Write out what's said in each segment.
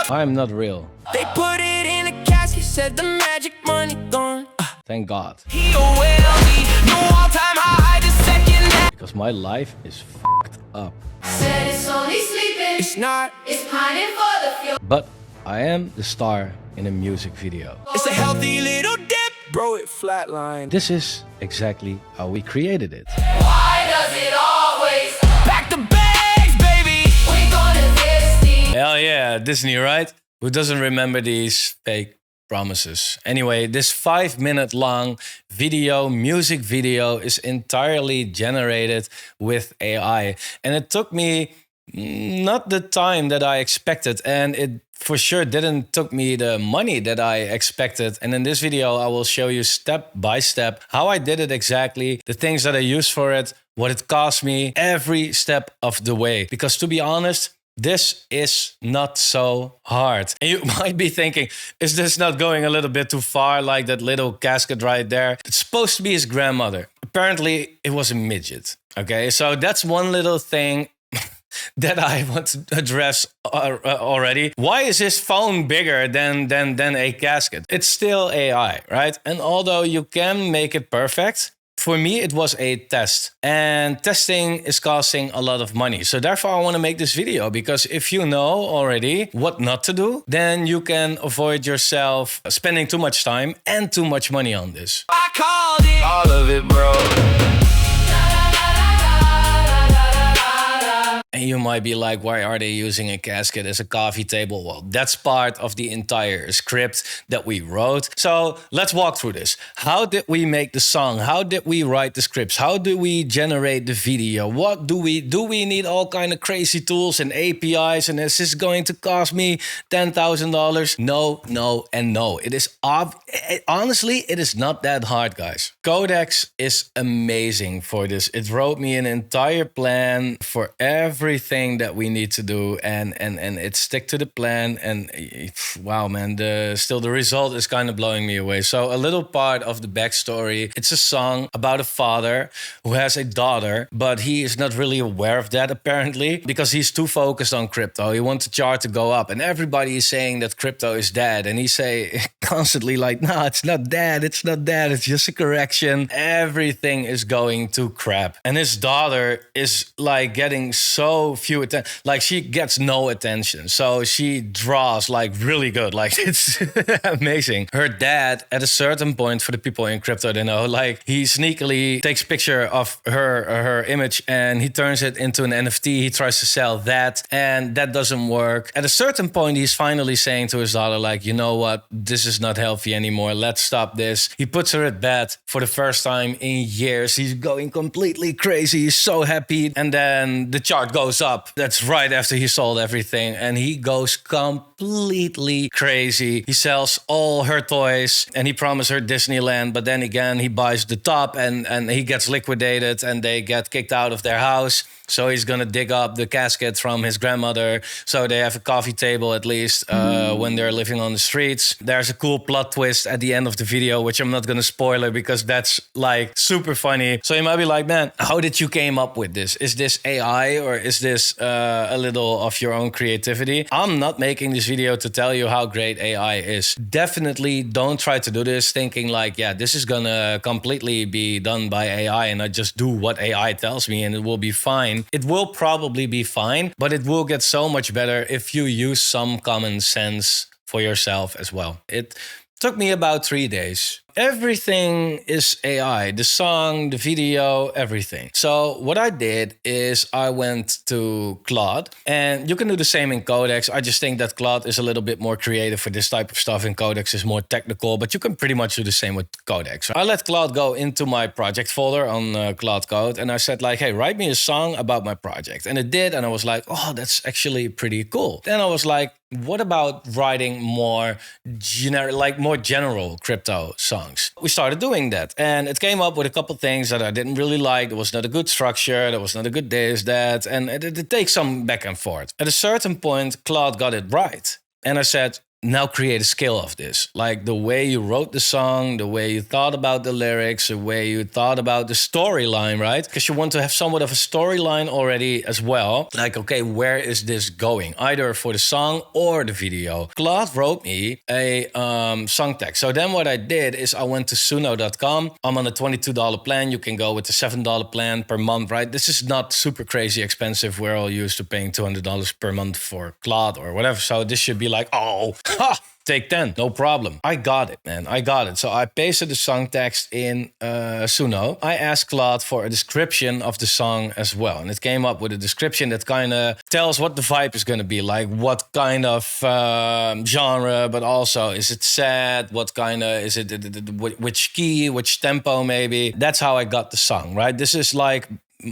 I'm not real. They put it in a casket, said the magic money gone. Thank God. He a wealthy, no all-time high, the second. Because my life is fucked up. Said it's only sleeping. It's not. It's pining for the fuel. But I am the star in a music video. It's a healthy little dip, bro. It flatlined. This is exactly how we created it. Why does it always Back to bags, baby. we gonna Disney? Hell yeah, Disney, right? Who doesn't remember these fake promises? Anyway, this 5-minute long music video is entirely generated with AI. And it took me not the time that I expected, and it for sure didn't took me the money that I expected. And in this video, I will show you step by step how I did it exactly, the things that I used for it, what it cost me, every step of the way. Because to be honest, this is not so hard. And you might be thinking, is this not going a little bit too far, like that little casket right there? It's supposed to be his grandmother. Apparently, it was a midget. Okay, so that's one little thing that I want to address already. Why is his phone bigger than a casket? It's still AI, right? And although you can make it perfect, for me, it was a test, and testing is costing a lot of money. So therefore, I want to make this video, because if you know already what not to do, then you can avoid yourself spending too much time and too much money on this. I called it. All of it, bro. And you might be like, why are they using a casket as a coffee table? Well, that's part of the entire script that we wrote. So let's walk through this. How did we make the song? How did we write the scripts? How do we generate the video? What do we need all kind of crazy tools and APIs? And is this going to cost me $10,000? No, no, and no. It is honestly, it is not that hard, guys. Codex is amazing for this. It wrote me an entire plan for everything that we need to do, and it stick to the plan. And wow, man, still the result is kind of blowing me away. So a little part of the backstory. It's a song about a father who has a daughter, but he is not really aware of that apparently, because he's too focused on crypto. He wants the chart to go up, and everybody is saying that crypto is dead, and he say constantly like, no, it's not dead, it's not dead, it's just a correction, everything is going to crap. And his daughter is like getting so few attention, like she gets no attention, so she draws like really good, like it's amazing. Her dad, at a certain point, for the people in crypto, they know, like he sneakily takes picture of her image and he turns it into an NFT. He tries to sell that, and that doesn't work. At a certain point, he's finally saying to his daughter, like, you know what, this is not healthy anymore, let's stop this. He puts her at bed for the first time in years. He's going completely crazy, he's so happy, and then the chart goes up. That's right after he sold everything, and he goes completely crazy. He sells all her toys, and he promised her Disneyland, but then again he buys the top, and he gets liquidated, and they get kicked out of their house. So he's gonna dig up the casket from his grandmother, so they have a coffee table at least when they're living on the streets. There's a cool plot twist at the end of the video, which I'm not gonna spoiler because that's like super funny. So you might be like, man, how did you came up with this? Is this AI or is this a little of your own creativity? I'm not making this video to tell you how great AI is. Definitely don't try to do this thinking like, yeah, this is gonna completely be done by AI and I just do what AI tells me and it will be fine. It will probably be fine, but it will get so much better if you use some common sense for yourself as well. It took me about 3 days. Everything is AI, the song, the video, everything. So what I did is I went to Claude, and you can do the same in Codex. I just think that Claude is a little bit more creative for this type of stuff, and Codex is more technical, but you can pretty much do the same with Codex. I let Claude go into my project folder on Claude Code, and I said like, hey, write me a song about my project. And it did, and I was like, oh, that's actually pretty cool. Then I was like, what about writing more general crypto songs? We started doing that, and it came up with a couple things that I didn't really like. There was not a good structure, there was not a good this, that, and it takes some back and forth. At a certain point, Claude got it right, and I said, now create a scale of this. Like the way you wrote the song, the way you thought about the lyrics, the way you thought about the storyline, right? Because you want to have somewhat of a storyline already as well. Like, okay, where is this going? Either for the song or the video. Claude wrote me a song text. So then what I did is I went to Suno.com. I'm on a $22 plan. You can go with the $7 plan per month, right? This is not super crazy expensive. We're all used to paying $200 per month for Claude or whatever. So this should be like, oh, ha! Take 10, no problem. I got it, man. I got it. So I pasted the song text in Suno. I asked Claude for a description of the song as well. And it came up with a description that kind of tells what the vibe is going to be like. What kind of genre, but also is it sad? What kind of, is it, which key, which tempo maybe? That's how I got the song, right? This is like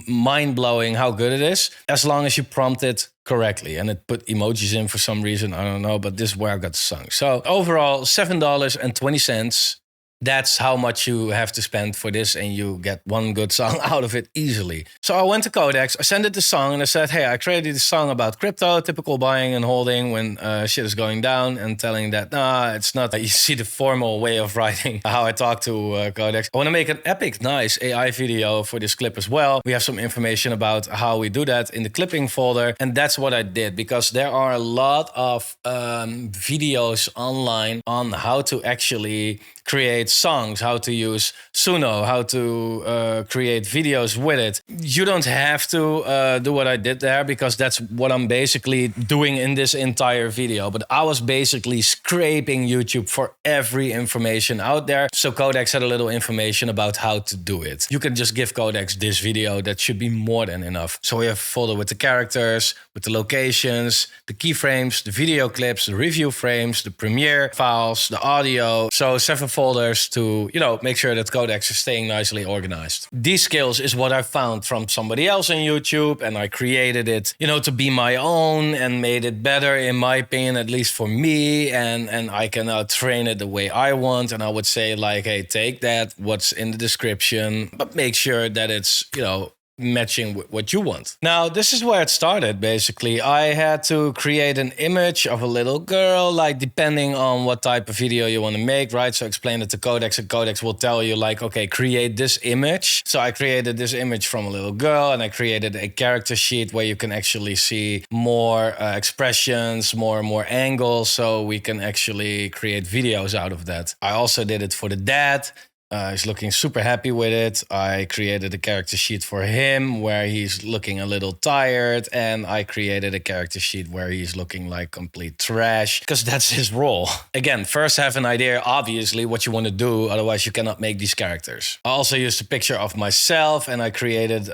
mind-blowing how good it is, as long as you prompt it correctly. And it put emojis in for some reason, I don't know, but this is where I got the song. So overall, $7.20. That's how much you have to spend for this, and you get one good song out of it easily. So I went to Codex, I sent it the song, and I said, hey, I created a song about crypto, typical buying and holding when shit is going down, and telling that, nah, it's not. You see the formal way of writing, how I talk to Codex. I want to make an epic, nice AI video for this clip as well. We have some information about how we do that in the clipping folder, and that's what I did, because there are a lot of videos online on how to actually create songs, how to use Suno, how to create videos with it. You don't have to do what I did there, because that's what I'm basically doing in this entire video. But I was basically scraping YouTube for every information out there. So Codex had a little information about how to do it. You can just give Codex this video. That should be more than enough. So we have a folder with the characters, with the locations, the keyframes, the video clips, the review frames, the Premiere files, the audio. So 7 folders to, make sure that Codex is staying nicely organized. These skills is what I found from somebody else on YouTube, and I created it, to be my own and made it better, in my opinion, at least for me. And I can now train it the way I want. And I would say, like, hey, take that, what's in the description, but make sure that it's, matching with what you want. Now, this is where it started, basically. I had to create an image of a little girl, like depending on what type of video you want to make, right? So explain it to Codex, and Codex will tell you like, okay, create this image. So I created this image from a little girl, and I created a character sheet where you can actually see more expressions, more and more angles, so we can actually create videos out of that. I also did it for the dad. He's looking super happy with it. I created a character sheet for him where he's looking a little tired. And I created a character sheet where he's looking like complete trash, because that's his role. Again, first have an idea, obviously, what you want to do. Otherwise, you cannot make these characters. I also used a picture of myself, and I created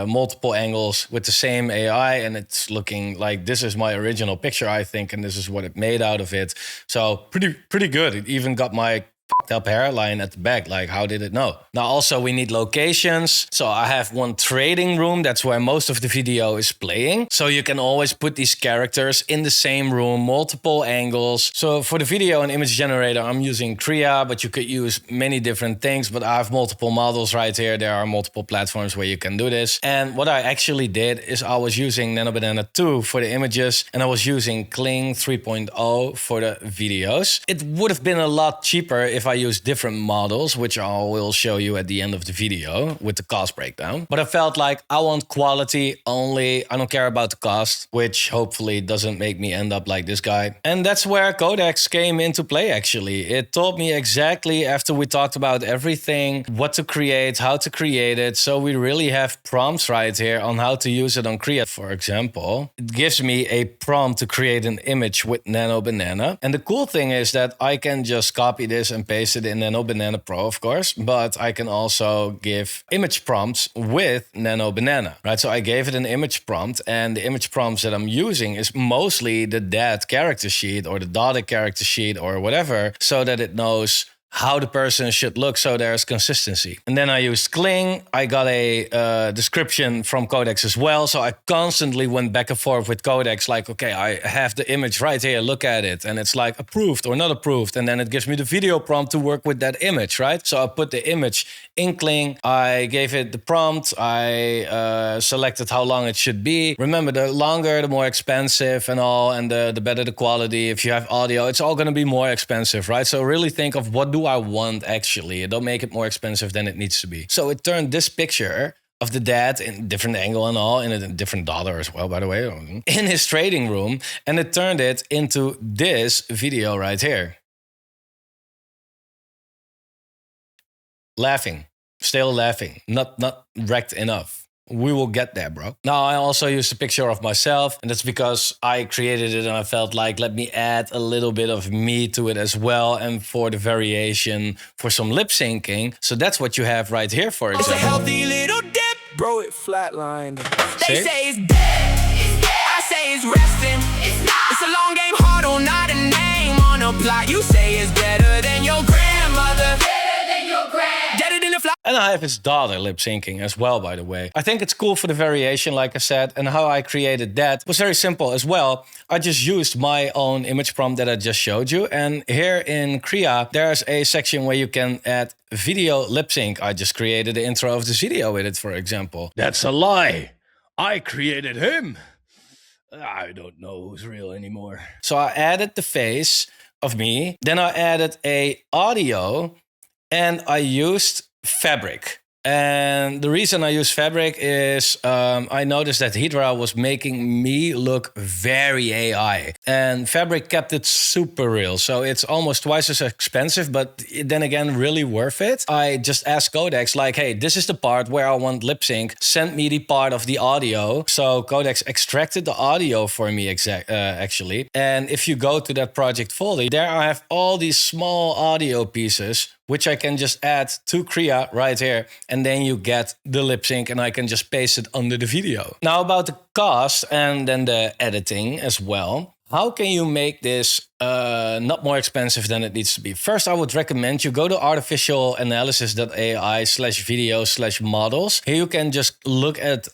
multiple angles with the same AI. And it's looking like this is my original picture, I think. And this is what it made out of it. So pretty good. It even got my fucked up hairline at the back. Like, how did it know? Now, also, we need locations. So I have one trading room. That's where most of the video is playing. So you can always put these characters in the same room, multiple angles. So for the video and image generator, I'm using Krea, but you could use many different things. But I have multiple models right here. There are multiple platforms where you can do this. And what I actually did is I was using Nano Banana 2 for the images, and I was using Kling 3.0 for the videos. It would have been a lot cheaper if I used different models, which I will show you at the end of the video with the cost breakdown. But I felt like I want quality only. I don't care about the cost, which hopefully doesn't make me end up like this guy. And that's where Codex came into play, actually. It told me exactly, after we talked about everything, what to create, how to create it. So we really have prompts right here on how to use it on Krea. For example, it gives me a prompt to create an image with Nano Banana. And the cool thing is that I can just copy this and paste it in Nano Banana Pro, of course, but I can also give image prompts with Nano Banana, right? So I gave it an image prompt, and the image prompts that I'm using is mostly the dad character sheet or the daughter character sheet or whatever, so that it knows how the person should look so there's consistency. And then I used Kling. I got a description from Codex as well. So I constantly went back and forth with Codex like, okay, I have the image right here, look at it. And it's like approved or not approved. And then it gives me the video prompt to work with that image, right? So I put the image in Kling. I gave it the prompt. I selected how long it should be. Remember, the longer, the more expensive and all, and the better the quality. If you have audio, it's all going to be more expensive, right? So really think of what do I want actually. Don't make it more expensive than it needs to be. So it turned this picture of the dad in different angle and all, in a different dollar as well, by the way, in his trading room. And it turned it into this video right here. Laughing, still laughing, not wrecked enough. We will get there, bro. Now, I also used a picture of myself, and that's because I created it and I felt like, let me add a little bit of me to it as well, and for the variation, for some lip syncing. So that's what you have right here, for It's a example. healthy little dip. Bro, it flatlined. They See? say it's dead. I say it's resting. It's a long game, hard on, not a name on a plot. You say it's better than your grandmother. Better than your grand. Deader than a fly. And I have his daughter lip syncing as well, by the way. I think it's cool for the variation, like I said, and how I created that was very simple as well. I just used my own image prompt that I just showed you. And here in Krea, there's a section where you can add video lip sync. I just created the intro of this video with it, for example. That's a lie. I created him. I don't know who's real anymore. So I added the face of me. Then I added a audio and I used Fabric. And the reason I use Fabric is I noticed that Hydra was making me look very AI. And Fabric kept it super real. So it's almost twice as expensive, but then again, really worth it. I just asked Codex like, hey, this is the part where I want lip sync. Send me the part of the audio. So Codex extracted the audio for me actually. And if you go to that project folder, there I have all these small audio pieces which I can just add to Krea right here. And then you get the lip sync and I can just paste it under the video. Now about the cost and then the editing as well. How can you make this not more expensive than it needs to be? First, I would recommend you go to artificialanalysis.ai/video/models. Here you can just look at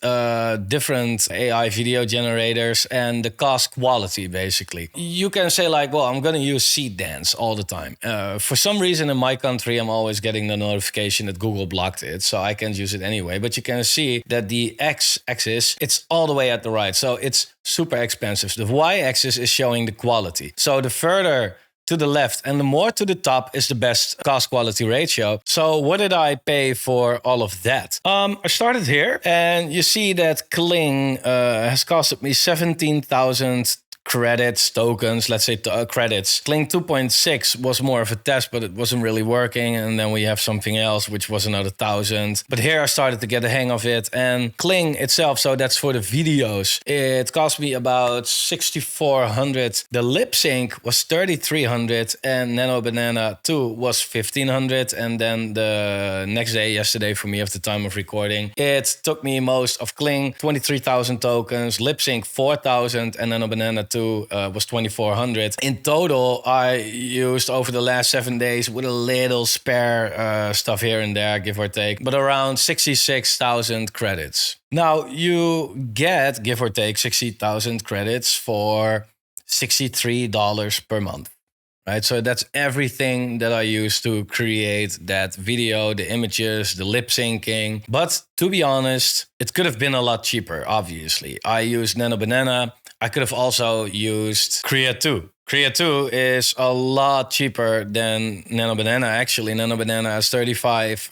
different AI video generators and the cost quality, basically. You can say like, well, I'm going to use Seed Dance all the time. For some reason in my country, I'm always getting the notification that Google blocked it, so I can't use it anyway. But you can see that the x-axis, it's all the way at the right. So it's super expensive. The y-axis is showing the quality. So the further to the left and the more to the top is the best cost quality ratio. So what did I pay for all of that? I started here and you see that Kling has costed me 17,000 credits, tokens, let's say credits. Kling 2.6 was more of a test, but it wasn't really working. And then we have something else, which was another 1,000. But here I started to get the hang of it. And Kling itself, so that's for the videos, it cost me about 6,400. The lip sync was 3,300 and Nano Banana 2 was 1,500. And then the next day, yesterday for me at the time of recording, it took me most of Kling, 23,000 tokens, lip sync 4,000 and Nano Banana 2 was 2,400. In total, I used over the last 7 days with a little spare stuff here and there, give or take, but around 66,000 credits. Now you get, give or take, 60,000 credits for $63 per month. Right, so that's everything that I use to create that video, the images, the lip syncing. But to be honest, it could have been a lot cheaper, obviously. I used Nano Banana. I could have also used Krea 2. Krea 2 is a lot cheaper than Nano Banana. Actually, Nano Banana has 35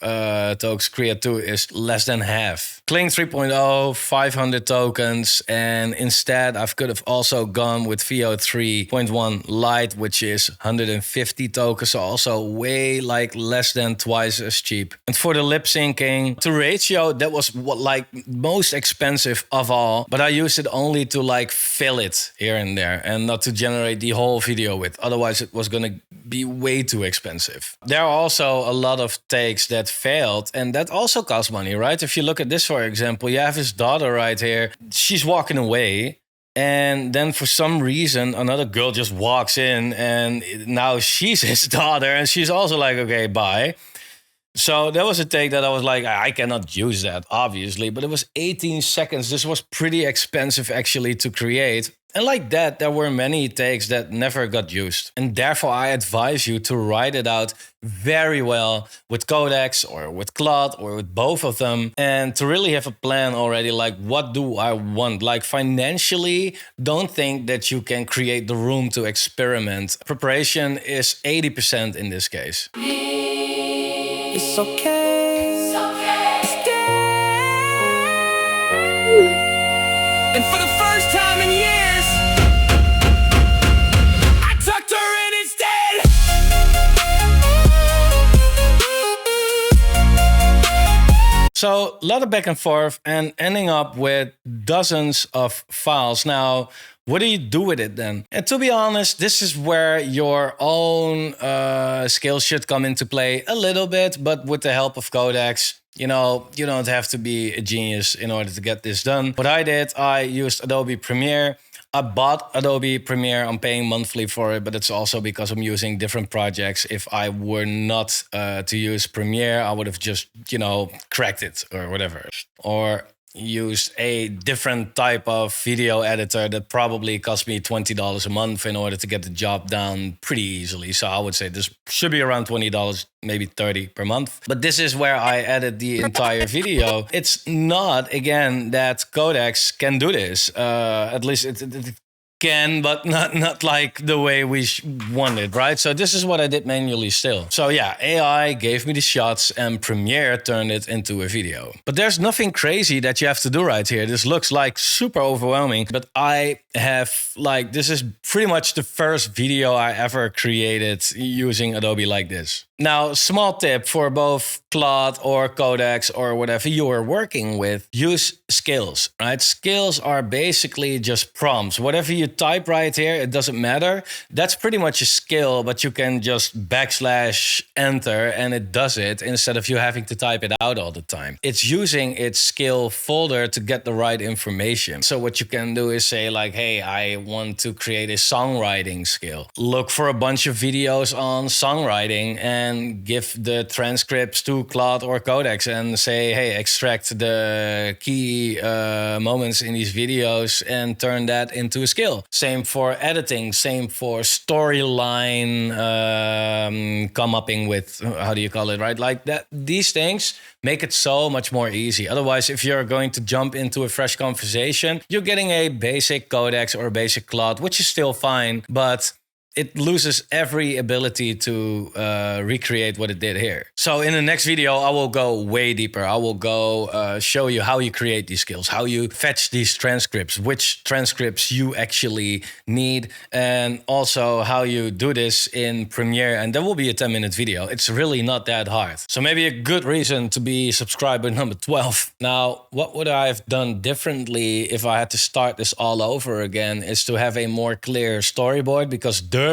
tokens. Krea 2 is less than half. Kling 3.0, 500 tokens. And instead, I could have also gone with VO 3.1 Lite, which is 150 tokens. So also way like less than twice as cheap. And for the lip syncing, to ratio, that was what like most expensive of all. But I used it only to like fill it here and there and not to generate the whole video with. Otherwise, it was going to be way too expensive. There are also a lot of takes that failed, and that also costs money, right? If you look at this, for example, you have his daughter right here. She's walking away. And then for some reason, another girl just walks in and now she's his daughter and she's also like, okay, bye. So that was a take that I was like, I cannot use that, obviously. But it was 18 seconds. This was pretty expensive actually to create. And like that, there were many takes that never got used. And therefore, I advise you to write it out very well with Codex or with Claude or with both of them. And to really have a plan already, like what do I want? Like financially, don't think that you can create the room to experiment. Preparation is 80% in this case. It's okay. It's okay. And for the first time in years, I tucked her in instead. So a lot of back and forth and ending up with dozens of files. Now, what do you do with it then? And to be honest, this is where your own skills should come into play a little bit, but with the help of Codex. You know, you don't have to be a genius in order to get this done. What I did, I used Adobe Premiere. I bought Adobe Premiere. I'm paying monthly for it, but it's also because I'm using different projects. If I were not to use Premiere, I would have just, cracked it or whatever. Or used a different type of video editor that probably cost me $20 a month in order to get the job done pretty easily. So I would say this should be around $20, maybe $30 per month. But this is where I edit the entire video. It's not, again, that Codex can do this. At least it can, but not like the way we want it, right? So this is what I did manually still. So yeah, AI gave me the shots and Premiere turned it into a video. But there's nothing crazy that you have to do right here. This looks like super overwhelming, but I have this is pretty much the first video I ever created using Adobe like this. Now, small tip for both Claude or Codex or whatever you are working with, use skills, right? Skills are basically just prompts. Whatever you type right here, it doesn't matter. That's pretty much a skill, but you can just \enter and it does it instead of you having to type it out all the time. It's using its skill folder to get the right information. So what you can do is say like, hey, I want to create a songwriting skill. Look for a bunch of videos on songwriting and give the transcripts to Claude or Codex and say, hey, extract the key moments in these videos and turn that into a skill. Same for editing, same for storyline come upping with, how do you call it, right? Like that. These things make it so much more easy. Otherwise, if you're going to jump into a fresh conversation, you're getting a basic Codex or a basic Claude, which is still fine, but it loses every ability to recreate what it did here. So in the next video, I will go way deeper. I will go show you how you create these skills, how you fetch these transcripts, which transcripts you actually need, and also how you do this in Premiere. And there will be a 10-minute video. It's really not that hard. So maybe a good reason to be subscriber number 12. Now, what would I have done differently if I had to start this all over again is to have a more clear storyboard, because during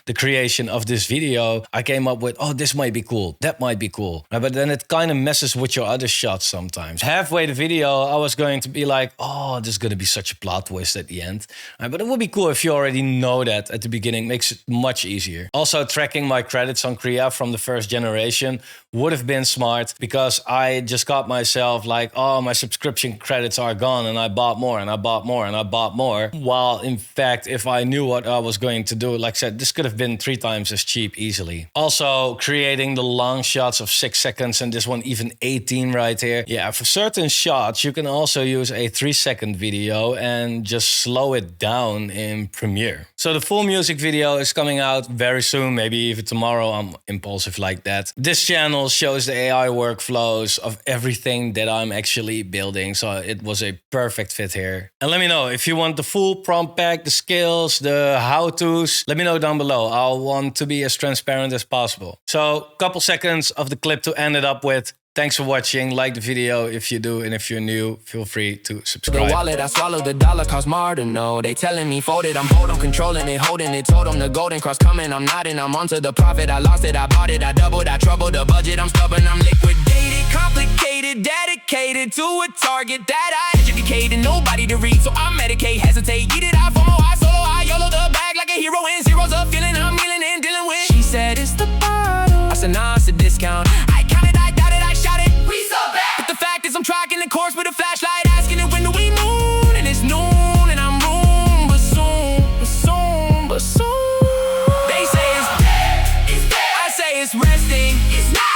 the creation of this video, I came up with, oh, this might be cool, that might be cool. But then it kind of messes with your other shots sometimes. Halfway the video, I was going to be like, oh, this is going to be such a plot twist at the end. But it would be cool if you already know that at the beginning. Makes it much easier. Also, tracking my credits on Krea from the first generation would have been smart, because I just got myself like, oh, my subscription credits are gone, and I bought more and I bought more and I bought more. While in fact, if I knew what I was going to do, like I said, this could have been 3 times as cheap easily. Also, creating the long shots of 6 seconds, and this one even 18 right here. Yeah, for certain shots, you can also use a 3-second video and just slow it down in Premiere. So the full music video is coming out very soon, maybe even tomorrow. I'm impulsive like that. This channel shows the AI workflows of everything that I'm actually building, so it was a perfect fit here. And let me know if you want the full prompt pack, the skills, the how-tos. Let me know down below. I want to be as transparent as possible. So, couple seconds of the clip to end it up with. Thanks for watching. Like the video if you do, and if you're new, feel free to subscribe. The wallet, I swallowed the dollar, cost more to know. They telling me fold it, I'm bold, I'm controlling it, holding it. Told them the golden cross coming, I'm nodding, I'm onto the profit. I lost it, I bought it, I doubled, I troubled the budget. I'm stubborn, I'm liquidated, complicated, dedicated to a target that I educated, nobody to read, so I medicate, hesitate, get it out for more. I solo, I YOLO the bag like a hero, and zeros a feeling I'm kneeling and dealing with. She said it's the bottle. I said nah, it's a discount.